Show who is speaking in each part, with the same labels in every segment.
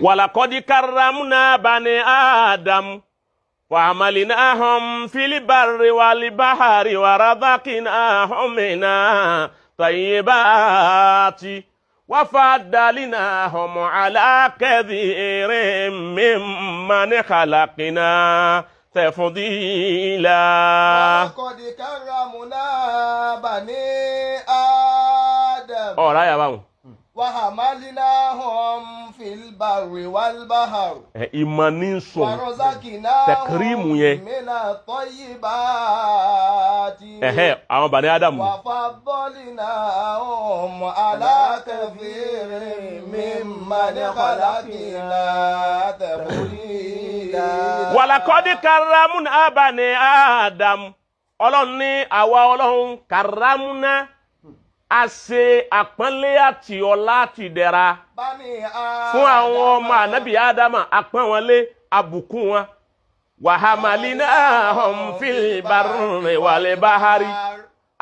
Speaker 1: ولقد كرمنا بني آدم وعملناهم في البر والبحر ورزقناهم من الطيبات وفضلناهم على كثير ممن خلقنا تفضيلا.
Speaker 2: ولقد كرمنا بني آدم.
Speaker 1: ọ̀rá yà báwọn.
Speaker 2: وحملناهم في البر والبحر.
Speaker 1: ìmọ̀ ní sọ
Speaker 2: ورزقناهم
Speaker 1: tẹkirimu yẹn.
Speaker 2: من الطيبات.
Speaker 1: àwọn Bani Ádámù.
Speaker 2: وفضلناهم على كثير ممن خلقنا تفضيلا.
Speaker 1: ولقد كرمنا بني آدم. Ọlọ́run ní àwa Ọlọ́run kàrámúná a ṣe àpọ́nlé àti ọlá àti ìdẹ̀ra fún àwọn ọmọ ànábì Ádámà, àpọ́n wọn lé, àbùkù wọn. وحملناهم في البر والبحر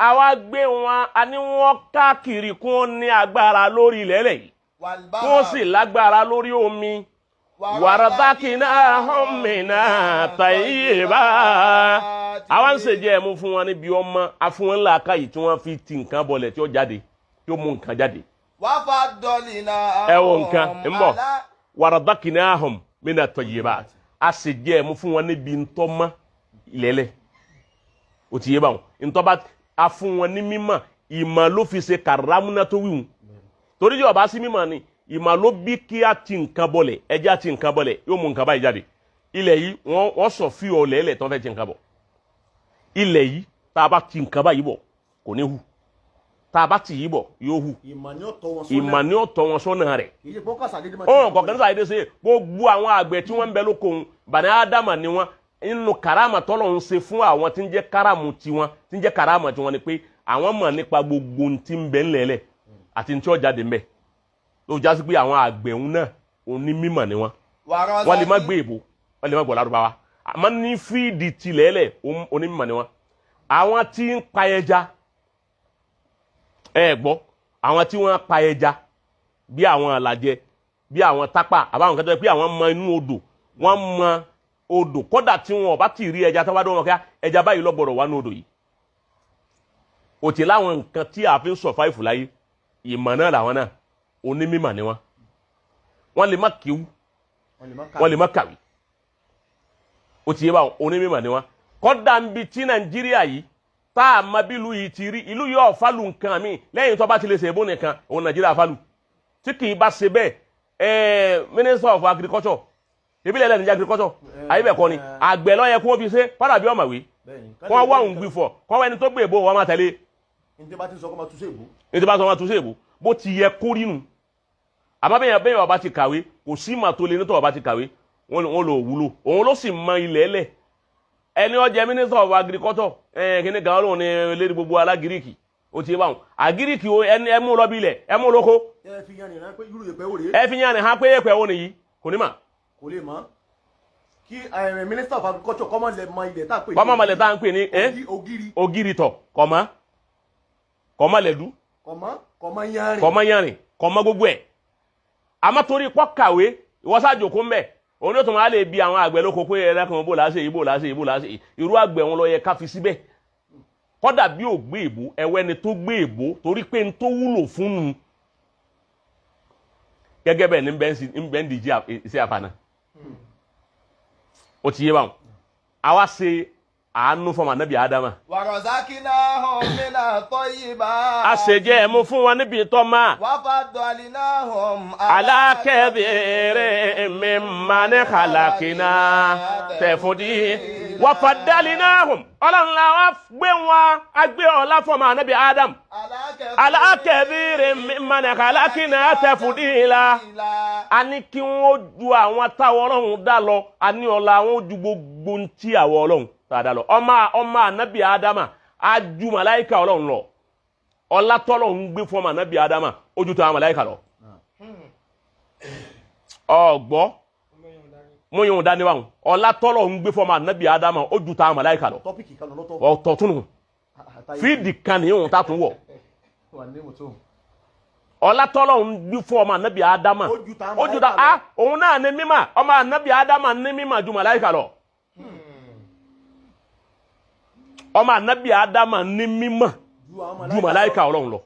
Speaker 1: àwa gbé wọn a ní wọn káàkiri kí wọ́n ní agbára lórí ilẹ̀ yìí kí wọ́n sì lágbára lórí omi. ورزقناهم من الطيبات àwa ń ṣèjẹ́ ẹ̀mú fún wọn níbi ọmọ afún wọn làákà yìí tí wọ́n fi ti nǹkan bọlẹ̀ tí ó jáde tí ó mú nǹkan jáde. ẹ wo nǹkan ń bọ̀ ورزقناهم من الطيبات a ṣèjẹ́ ẹ̀mú fún wọn níbi ntọ́mọ́ ilẹ̀lẹ̀ ó ti yé báwọn ntọ́ba a fún wọn ní mímọ̀ ìmọ̀ ló fi ṣe kàrámúná tó wíwùn torí tí ọba sí mímọ̀ ni ìmọ̀ ló bí kí a ti nǹkan bọlẹ̀ ẹjẹ́ a ti nǹkan bọlẹ̀ yóò mú nǹkan báyìí jáde. ilẹ̀ yìí wọ́n sọ fí ọ̀lẹ́ ẹ̀lẹ̀ tó ń fẹ́ ti nǹkan bọ̀. ilẹ̀ yìí tá a bá ti nǹkan báyìí bọ̀ kò ní hù tá a bá ti yìí bọ̀ yóò hù. ìmọ̀ ni ó tọ́ wọn sọ́nà rẹ̀. ọ̀hún kọ̀ọ̀kan ní sàdédé ṣe gbogbo àwọn àgbẹ̀ tí wọ́n ń bẹ lóko òun Bani Ádámà ni wọ́n inú karama tọ́lọ̀ ń ṣe fún àwọn tí ń jẹ́ karamu tiwọn tí ń jẹ́ karama tiwọn ni pé àwọn mọ̀ nípa gbogbo ohun tí ń bẹ ńlẹ̀ẹ́lẹ̀ àti ní tí ó jáde ńbẹ̀ ló já sí pé àwọn àgbẹ̀ òun náà òní mímọ̀ ni wọ́n lè má gbé èbó wọ́n lè má gbọ́ lárúbáwá àmọ́ ní fíìdì tilẹ̀ẹ́lẹ̀ òní mímọ̀ ni wọ́n. àwọn tí ń pa ẹja gbọ́ àwọn tí wọ́n pa ẹja bí àwọn àlàjẹ bí àwọn tápà àbáwọn kẹtọ́ pé àwọn mọ inú odò wọ́n mọ odò kódà tí wọn ò bá ti rí ẹja tó bá dún wọn kí ẹja báyìí ló gbọ́dọ̀ wà ní odò yìí. òtí láwọn nǹkan tí a fi ń sọ̀fáìfù láyé ìmọ̀ náà làwọn náà onímọ̀ ni wọ́n lè má kíwú wọ́n lè má kàwé ó ti yé báwọn onímọ̀ ni wọ́n. kódà ń bi tí Nàìjíríà yìí tá a mọ bí ìlú yìí ti rí ìlú yóò fálù nǹkan mi lẹ́yìn tó bá ti lè ṣe èbó nìkan òun Nàìjíríà fálù tí kì í bá ṣe bẹ́ẹ̀ Minister of Agriculture ìbílẹ̀ ẹlẹ́ni jẹ́ agriculture ayébẹ̀ kọ́ ni àgbẹ̀ ló yẹ kó fi ṣe padà bí ọ̀mọ̀wé kó wá òun gbìfọ̀ kó wá ẹni tó gbé èbó wọn máa tẹ̀lé ní tí bá sọ wọn tún ṣe èbó bó ti yẹ kó rí nu. àmọ́ bẹ́ẹ̀ ọba ti kàwé kò sí mà tó lé nítorí ọba ti kàwé wọ́n lò wúlò òun ló sì mọ ilẹ̀ ẹlẹ̀ ẹni ó jẹ́ Minister of Agriculture kíní gan lóun ní lérí gbogbo alágíríkì ó ti yé báwọn àgíríkì ẹ mú lọ bí ilẹ̀ ẹ mú lóko ẹ fi yàn ní hàn pé èpè wo nìyí kò ní mà
Speaker 3: kò lè mọ̀ kí Minister of Agriculture kọ́mọ lè mọ ilẹ̀ tá à ń pè ní
Speaker 1: kọ́mọ lè tá à ń pè ní ògiri tọ̀ kọ́mọ lẹ̀dú kọ́mọ yanrìn kọ́mọ gbogbo ẹ̀ àmọ́ torí pọ́ kàwé ìwọ́sàjòkó mbẹ̀ òun yóò tún máa lè bi àwọn àgbẹ̀ lóko pé ẹ̀rẹ́kùn bó láṣẹ yìí irú àgbẹ̀ wọn ló yẹ ká fi síbẹ̀ kọ́dà bí ò gbé èbó ẹ̀wẹ́ ni tó gbé èbó torí pé n tó wúlò fún un gẹ́gẹ́ bẹ́ẹ̀ ní bẹ́ẹ̀ ń dìjí iṣẹ́ àfànà ó ti yé báwọn àwa ṣe àánú fún ànábì Ádámà.
Speaker 2: ورزقناهم من الطيبات.
Speaker 1: a ṣe jẹ́ ẹ̀mú fún wọn níbi ìtọ́ máa.
Speaker 2: وفضلناهم
Speaker 1: على كثير ممن خلقنا تفضيلا. وفضلناهم ọlọ́run la wá gbé wọn agbé ọlá fún ànábì Ádámù. على كثير ممن خلقنا تفضيلا. a ní kí wọ́n ju àwọn táwọn ọlọ́run dá lọ a ní ọlá wọn ju gbogbo ntí àwọn ọlọ́run tada lọ ọmọ ànábì Ádámà aju màláíkà ọlọ́run lọ ọlá tọ́lọ́run gbé fún ọmọ ànábì Ádámà ojú tó àwọn màláíkà lọ. ọgbọ́ mo yóò dání wáhùn ọlá tọ́lọ́run gbé fún ọmọ ànábì Ádámà ojú tó àwọn màláíkà lọ. ọ̀tọ̀ tún nù fíìdì kan nìyẹn tá tún wọ̀. ọlá tọ́lọ́run gbé fún ọmọ ànábì ádámà ó ju ta òun náà ní mímọ́ ọmọ ànábì ádámà ní mímọ́ ju màláíkà lọ ọmọ ànábì ádámà ní mímọ́ ju màláíkà ọlọ́run lọ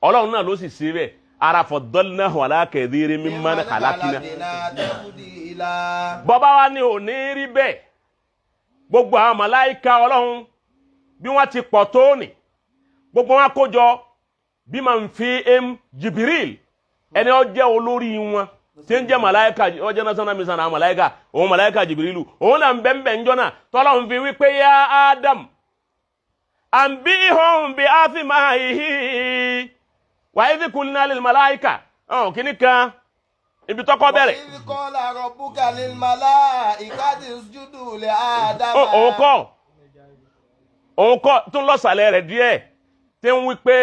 Speaker 1: ọlọ́run náà ló sì ṣe bẹ́ẹ̀ ara faddalnahu ala kathirin mimman khalaqna bọ́bá wa ní ò ní rí bẹ́ẹ̀ gbogbo àwọn màláíkà ọlọ́run bí wọ́n ti pọ̀ tó ní gbogbo wọn kó jọ bí ma ń fi Jibril ẹni ó jẹ́ olórí wọn tí ń jẹ́ màláíkà ó jẹ́ national mission àwọn màláíkà òun màláíkà Jibrilu òun náà ń bẹ́ẹ̀ ń jọ́nà tọ́lọ́run fi wípé ya Adam anbihum bi athmaihi wa idh qulna lil màláíkà kìíní kan ibi tọ́kọ́ bẹ̀rẹ̀.
Speaker 2: wa idh qala rabbuka lil malaikati isjudu li Adam.
Speaker 1: òun kọ́ tún lọ́sàlẹ̀ rẹ̀ díẹ̀ tí ń wí pé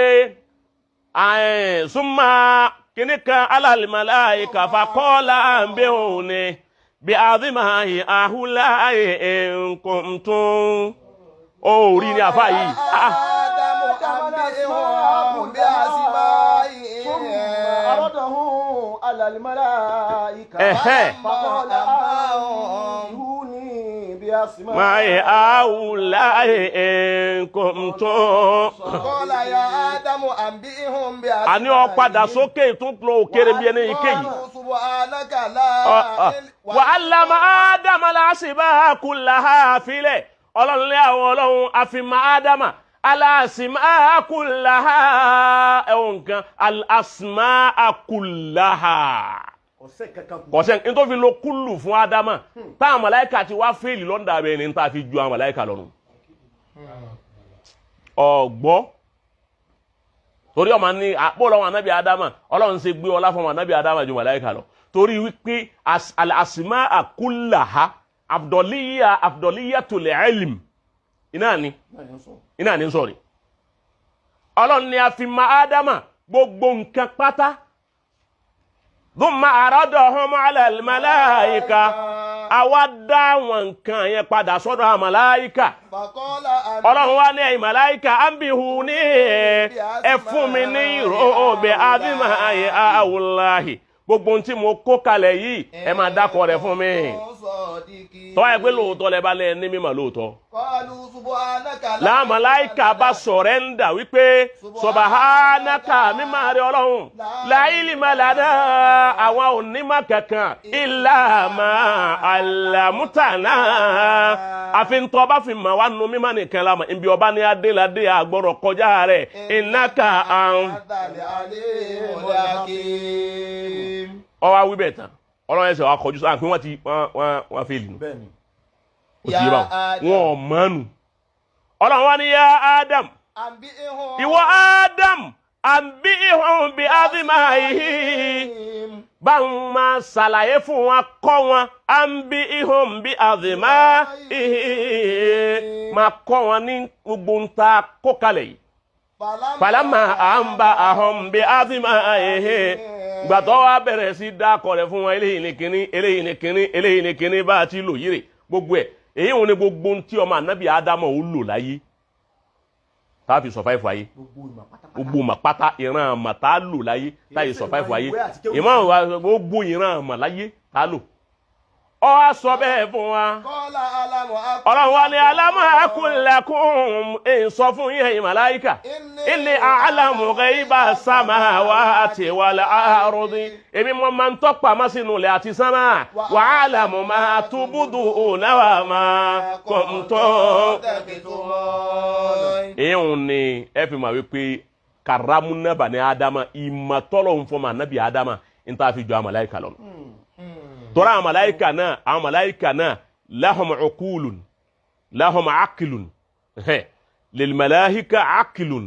Speaker 1: súnmọ́ kìíní kan alal malaika faqala anbihuni bi athmaihi ahula'i in kuntum orí ni àfá yìí.
Speaker 2: Ádámù anbihum bi asma'i.
Speaker 3: Aradahu alal malaika. Faqala anbihuni bi asma'i.
Speaker 1: Máa ahula'i in kuntum.
Speaker 2: Qala ya Ádámù anbihum bi asma'i.
Speaker 1: A ní ó padà sókè tún lọ òkèrè bí ẹni ike yìí.
Speaker 2: Subhanaka la
Speaker 1: Wa allama Ádámà al-asma'a kullaha filẹ̀. Ọlọ́run lé àwọn ọlọ́run àfihàn Ádámà al-asma'a kullaha ẹ̀wọ̀n nǹkan al-asma'a kullaha kọ̀sẹ̀ ní tó fi lo kúlù fún Ádámà táwọn màláíkà ti wá fèèlì lọ́ndà abẹ́ ní ta fi ju àwọn màláíkà lọ́rùn ọ̀gbọ́ torí ọmọ ní àpòlọ́ wọn ànábì Ádámà ọlọ́run ṣe gbé ọlá fún wọn ànábì Ádámà ju màláíkà lọ torí wípé al-asma'a kullaha afdoliyatul ilm iná ni sọ̀rọ̀ ọlọ́run ni a fi ma Ádámà gbogbo nǹkan pátá thumma aradahum ala al-malaika àwa dá wọn nǹkan yẹn padà sọ́dọ̀ àwọn màláíkà ọlọ́run wá ní ẹ̀yin màláíkà anbihuni ẹ fún mi ní ìró bi adhma'i awullahi gbogbo ohun tí mo kó kalẹ̀ yìí ẹ máa dákọ̀ rẹ̀ fún mi tọ́ ẹ pé lóòótọ́ lẹ bá lẹ ní mímọ̀ lóòótọ́ láwọn màláíkà bá sọ̀rẹ́ndà wípé subhanaka mímọ̀ rẹ̀ ọlọ́run la ilma lana àwọn onímọ̀ kankan illa ma allamtana àfi ń tọ́ bá fi mọ̀ wá nu mímọ̀ nìkan lámọ̀ ibi ọba ní adéládé àgbọ̀rọ̀ kọjá rẹ̀ innaka ọwá wíbẹ̀ tán ọlọ́run ẹsẹ̀ wa kọjú sáà pé wọ́n fèèlì nù ó sì yé bá wọn mọ́nù ọlọ́run wá ní ya Adam ìwọ Adam anbihum bi adhma'ihi bá ń máa ṣàlàyé fún wọn kọ́ wọn anbihum bi adhma'ihi máa kọ́ wọn ní gbogbo ń ta kó kalẹ̀ yìí falama anba'ahum bi adhma'ihi gbàtọ́ wa bẹ̀rẹ̀ sí dákọ̀ rẹ̀ fún wọn eléyìí ní kíní eléyìí ní kíní eléyìí ní kíní bá a ti lò yìí rè gbogbo ẹ̀ èyí wọn ni gbogbo tí ọmọ ànábì Ádámà ó lò láyé táàfi sọ̀fáìfù ayé gbogbo mà pátá ìran àmà tá a lò láyé táyì sọ̀fáìfù ayé ìmọ̀ wa gbogbo ìran àmà láyé tá a lò ọ á sọ bẹ́ẹ̀ fún wa ọlọ́run wa ni alámọ̀ akúnlẹ̀kùn èyí sọ fún yín ẹ̀yin màláíkà inni a'lamu ghaiba samawati wal ardi èmi mo máa ń tọ́pà má sínú ilẹ̀ àti sánmà wa a'lamu ma tubduna wa ma kuntum èyí ni ẹ fi máa wípé karamuna bani Ádámà ìmọ̀tọ́lọ̀ ń fọmọ ànábì Ádámà ń tà fi jọ àwọn màláíkà lọ tọ́ra àwọn màláíkà náà lahum uqulun lahum aqlun lil malaika aqlun